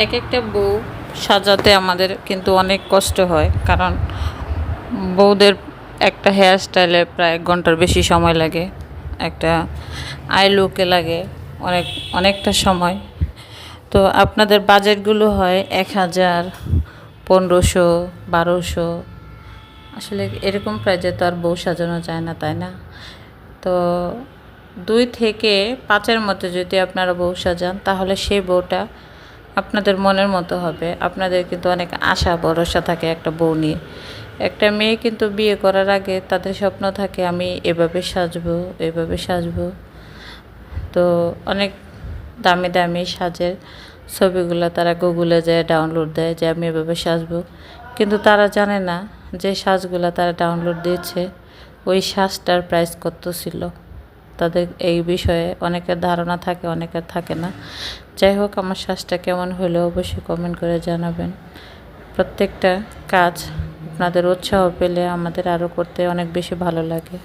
এক একটা বউ সাজাতে আমাদের কিন্তু অনেক কষ্ট হয়, কারণ বউদের একটা হেয়ার স্টাইলে প্রায় 1 ঘন্টার বেশি সময় লাগে, একটা আই লুকে লাগে অনেকটা সময়। তো আপনাদের বাজেটগুলো হয় 1000, 1500, 1200। আসলে এরকম প্রাইজে তো আর বউ সাজানো যায় না, তাই না? তো 2 থেকে 5-এর মধ্যে যদি আপনারা বউ সাজান, তাহলে সেই বউটা আপনাদের মনের মতো হবে। আপনাদের কিন্তু অনেক আশা ভরসা থাকে একটা বউ নিয়ে। একটা মেয়ে কিন্তু বিয়ে করার আগে তাদের স্বপ্ন থাকে, আমি এভাবে সাজবো, এভাবে সাজবো। তো অনেক দামি দামি সাজের ছবিগুলো তারা গুগলে যায় ডাউনলোড দেয় যে আমি এভাবে সাজবো, কিন্তু তারা জানে না যে সাজগুলো তারা ডাউনলোড দিয়েছে ওই সাজটার প্রাইস কত ছিল। তাদের এই বিষয়ে অনেকের ধারণা থাকে, অনেকের থাকে না। যাই হোক, আমার সাজটা কেমন হলো অবশ্যই কমেন্ট করে জানাবেন। প্রত্যেকটা কাজ আপনাদের উৎসাহ পেলে আমাদের আরও করতে অনেক বেশি ভালো লাগে।